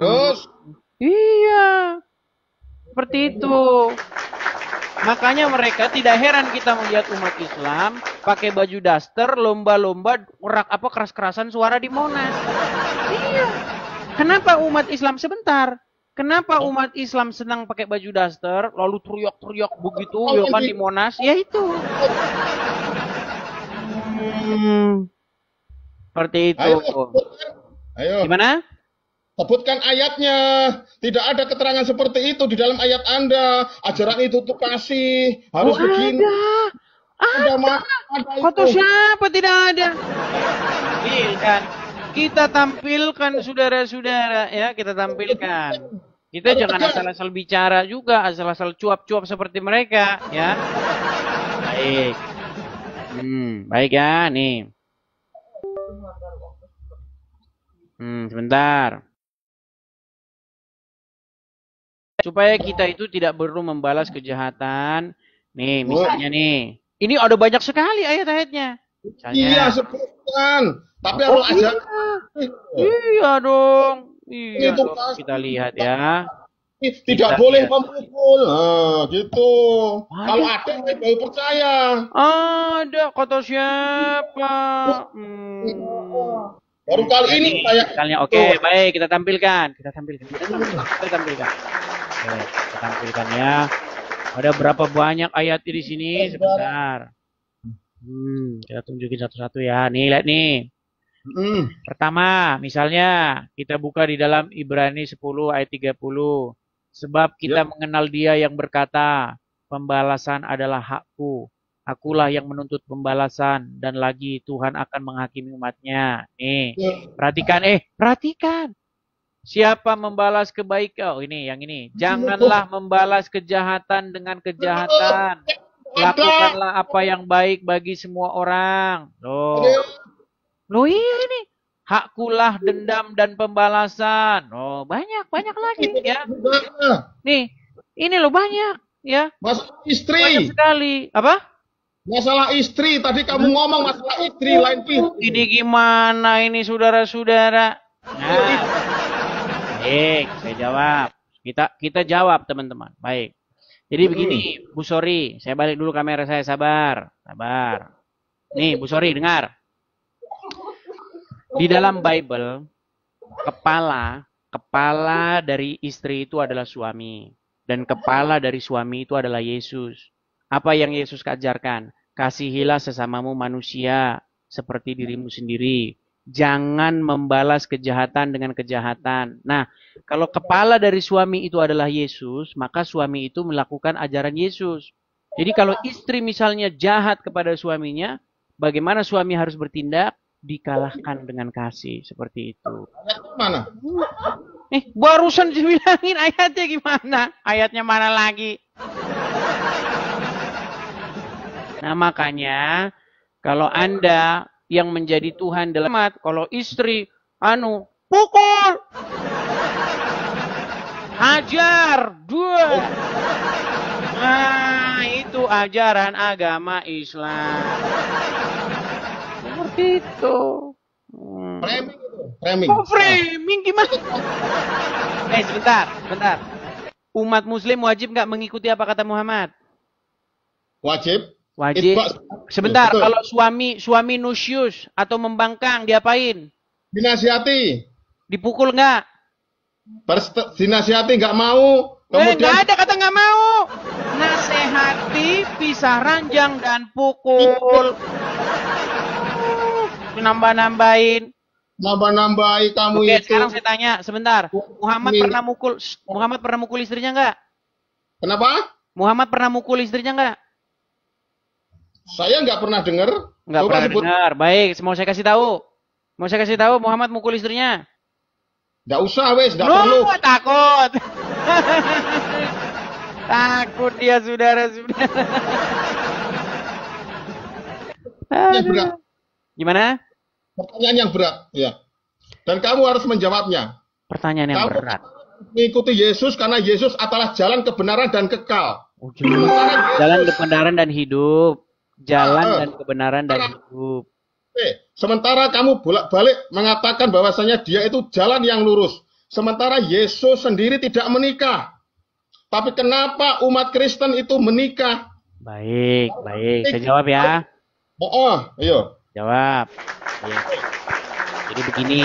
Terus, Iya, seperti itu. Makanya mereka tidak heran kita melihat umat Islam pakai baju daster, lomba-lomba keras-kerasan suara di Monas. Iya. Kenapa umat Islam sebentar? Kenapa umat Islam senang pakai baju daster, lalu teriak-teriak begitu, ya kan di Monas? Ya itu. Seperti itu. ayo, Gimana? sebutkan ayatnya. Tidak ada keterangan seperti itu di dalam ayat Anda. Ajaran itu tuh kasih, harus begini. Ada. Kata siapa tidak ada? Tampilkan. Kita tampilkan saudara-saudara ya, kita tampilkan. Kita jangan asal-asal bicara juga, asal-asal cuap-cuap seperti mereka ya. Baik. Baik ya, nih. Sebentar. Supaya kita itu tidak perlu membalas kejahatan. Nih, misalnya nih. Ini ada banyak sekali ayat-ayatnya. Misalnya, iya, sebutkan. Tapi harus aja. Iya dong. Iya Itu dong. Kita lihat ya. Tidak boleh memukul. Nah, gitu. Kalau ada, saya baru percaya. Ada, kata siapa? Baru kali ini saya. Misalnya, oke, baik, kita tampilkan. Kita tampilkan ya. Ada berapa banyak ayat di sini? Sebentar. Kita tunjukin satu-satu ya. Nih, lihat nih. Pertama, misalnya kita buka di dalam Ibrani 10 ayat 30. Sebab kita mengenal Dia yang berkata, pembalasan adalah hakku. Akulah yang menuntut pembalasan, dan lagi Tuhan akan menghakimi umatnya. Nih, perhatikan. Siapa membalas kebaikan? Oh, ini, yang ini. Janganlah membalas kejahatan dengan kejahatan. Lakukanlah apa yang baik bagi semua orang. Loh ini. Hakkulah dendam dan pembalasan. Oh, banyak lagi ya. Nih, ini loh banyak ya. Masalah istri. Banyak sekali. Apa? Masalah istri. Tadi kamu ngomong masalah istri lain pihak. Ini gimana ini saudara-saudara? Nah, baik, saya jawab. Kita jawab teman-teman. Baik. Jadi begini, Bu Sori, saya balik dulu kamera saya, sabar. Nih, Bu Sori, dengar. Di dalam Bible, kepala dari istri itu adalah suami. Dan kepala dari suami itu adalah Yesus. Apa yang Yesus ajarkan? Kasihilah sesamamu manusia seperti dirimu sendiri. Jangan membalas kejahatan dengan kejahatan. Nah, kalau kepala dari suami itu adalah Yesus, maka suami itu melakukan ajaran Yesus. Jadi kalau istri misalnya jahat kepada suaminya, bagaimana suami harus bertindak? Dikalahkan dengan kasih, seperti itu. Ayatnya mana? Barusan dibilangin ayatnya gimana? Ayatnya mana lagi? Nah, makanya kalau Anda yang menjadi Tuhan dalam kalau istri pukul, hajar, dua. Nah, itu ajaran agama Islam. Seperti itu. Framing gimana? Sebentar. Umat Muslim wajib nggak mengikuti apa kata Muhammad? Wajib. Sebentar, kalau suami nusyus atau membangkang, diapain? Dinasihati. Dipukul nggak? Dinasihati nggak mau. Kemudian nggak ada kata nggak mau. Nasihati, pisah ranjang dan pukul. Nambah-nambahin kamu. Oke, itu. Sekarang saya tanya sebentar. Muhammad pernah mukul istrinya nggak? Kenapa? Muhammad pernah mukul istrinya nggak? Saya nggak pernah dengar. Nggak pernah dengar. Baik, mau saya kasih tahu. Muhammad mukul istrinya. Nggak usah, wes, nggak perlu. Takut. Takut dia, saudara-saudara. Gimana? Pertanyaan yang berat, ya. Dan kamu harus menjawabnya. Pertanyaan yang berat. Mengikuti Yesus karena Yesus adalah jalan kebenaran dan kekal. Jalan kebenaran dan hidup. Dan kebenaran dan hidup. Sementara kamu bolak-balik mengatakan bahwasanya dia itu jalan yang lurus. sementara Yesus sendiri tidak menikah. Tapi kenapa umat Kristen itu menikah? Baik. Saya jawab ya. Ayo. Jawab. Baik. Jadi begini.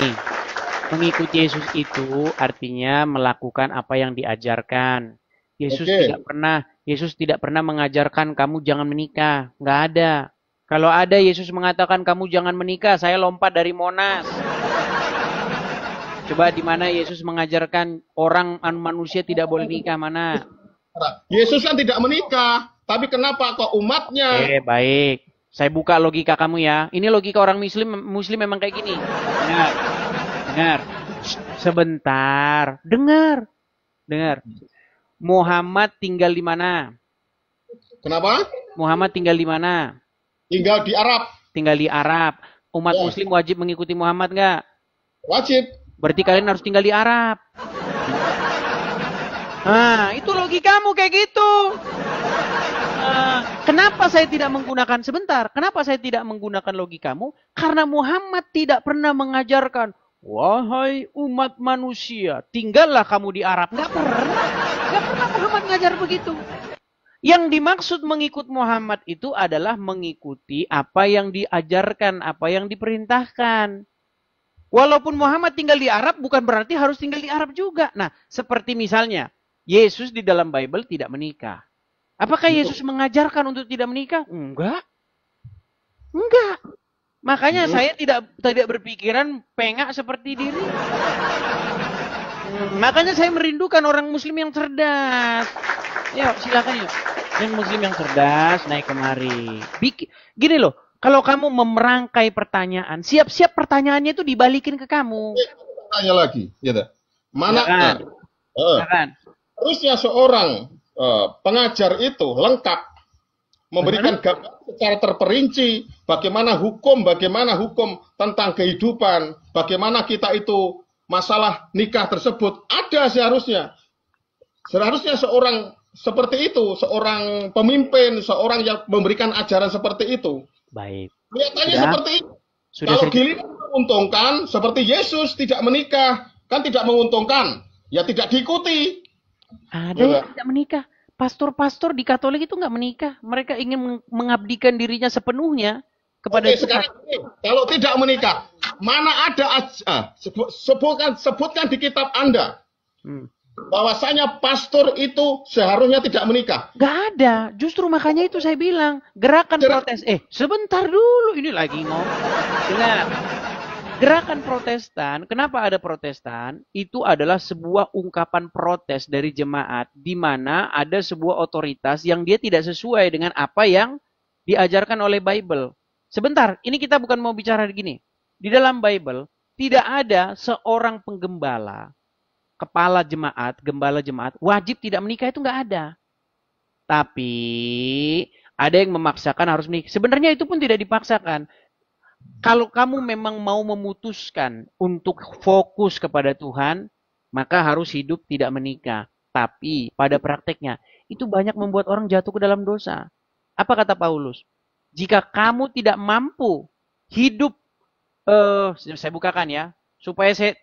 Mengikuti Yesus itu artinya melakukan apa yang diajarkan. Yesus tidak pernah mengajarkan kamu jangan menikah. Nggak ada. Kalau ada Yesus mengatakan kamu jangan menikah, saya lompat dari Monas. Coba di mana Yesus mengajarkan orang manusia tidak boleh nikah, mana? Yesus kan tidak menikah, tapi kenapa kok umatnya? Baik. Saya buka logika kamu ya. Ini logika orang Muslim memang kayak gini. Dengar. Sebentar. Dengar. Muhammad tinggal di mana? Kenapa? Muhammad tinggal di mana? Tinggal di Arab. Umat Muslim wajib mengikuti Muhammad nggak? Wajib. Berarti kalian harus tinggal di Arab. Nah, itu logikamu kayak gitu. Kenapa saya tidak menggunakan logikamu? Karena Muhammad tidak pernah mengajarkan, wahai umat manusia, tinggallah kamu di Arab. Nggak pernah Muhammad ngajar begitu. Yang dimaksud mengikut Muhammad itu adalah mengikuti apa yang diajarkan, apa yang diperintahkan. Walaupun Muhammad tinggal di Arab, bukan berarti harus tinggal di Arab juga. Nah, seperti misalnya, Yesus di dalam Bible tidak menikah. Apakah Yesus mengajarkan untuk tidak menikah? Enggak. Makanya saya tidak berpikiran pengak seperti diri. Makanya saya merindukan orang Muslim yang cerdas. Yuk, silakan yuk. Yang Muslim yang cerdas, naik kemari. Gini loh. Kalau kamu memerangkai pertanyaan, siap-siap pertanyaannya itu dibalikin ke kamu. Tanya lagi, gitu. Kan? Harusnya seorang pengajar itu lengkap memberikan gambaran secara terperinci bagaimana hukum tentang kehidupan, bagaimana kita itu masalah nikah tersebut ada seharusnya seorang seperti itu, seorang pemimpin, seorang yang memberikan ajaran seperti itu. Baik. Kelihatannya seperti itu. Kalau giliran menguntungkan, seperti Yesus tidak menikah, kan tidak menguntungkan, ya tidak diikuti. Ada yang tidak menikah. Pastor-pastor di Katolik itu nggak menikah. Mereka ingin mengabdikan dirinya sepenuhnya kepada Tuhan. Sekarang kalau tidak menikah, mana ada sebutkan di kitab Anda. Bahwasanya pastor itu seharusnya tidak menikah. Gak ada. Justru makanya itu saya bilang. Gerakan protes. Sebentar dulu. Ini lagi ngomong. Dengar. Gerakan Protestan. Kenapa ada Protestan? Itu adalah sebuah ungkapan protes dari jemaat. Di mana ada sebuah otoritas yang dia tidak sesuai dengan apa yang diajarkan oleh Bible. Sebentar. Ini kita bukan mau bicara gini. Di dalam Bible. Tidak ada seorang penggembala, kepala jemaat, gembala jemaat, wajib tidak menikah, itu nggak ada. Tapi ada yang memaksakan harus menikah. Sebenarnya itu pun tidak dipaksakan. Kalau kamu memang mau memutuskan untuk fokus kepada Tuhan, maka harus hidup tidak menikah. Tapi pada prakteknya, itu banyak membuat orang jatuh ke dalam dosa. Apa kata Paulus? Jika kamu tidak mampu hidup, saya bukakan ya,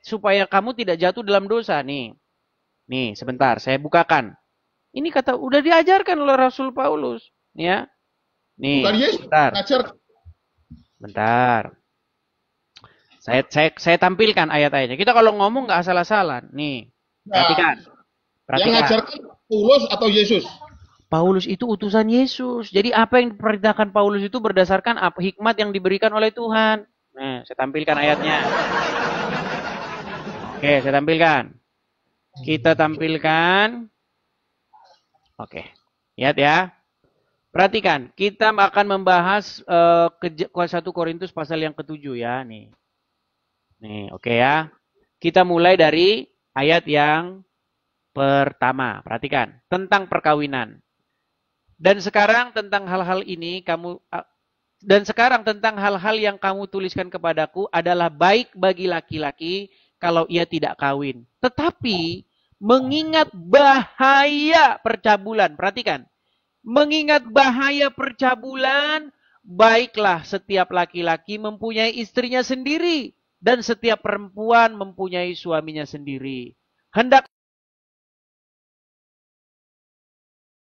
supaya kamu tidak jatuh dalam dosa nih. Nih, sebentar, saya bukakan. Ini kata udah diajarkan oleh Rasul Paulus, ya. Nih, bentar. Saya tampilkan ayat-ayatnya. Kita kalau ngomong nggak asal-asalan. Nih, perhatikan. Yang ngajarkan Paulus atau Yesus? Paulus itu utusan Yesus. Jadi apa yang diperintahkan Paulus itu berdasarkan apa hikmat yang diberikan oleh Tuhan. Nah, saya tampilkan ayatnya. Oke, saya tampilkan. Kita tampilkan. Oke. Lihat ya. Perhatikan, kita akan membahas 1 Korintus pasal yang ke-7 ya, nih. Nih, oke ya. Kita mulai dari ayat yang pertama. Perhatikan, tentang perkawinan. Dan sekarang tentang hal-hal yang kamu tuliskan kepadaku adalah baik bagi laki-laki kalau ia tidak kawin. Tetapi mengingat bahaya percabulan. Perhatikan. Mengingat bahaya percabulan, baiklah setiap laki-laki mempunyai istrinya sendiri dan setiap perempuan mempunyai suaminya sendiri. Hendak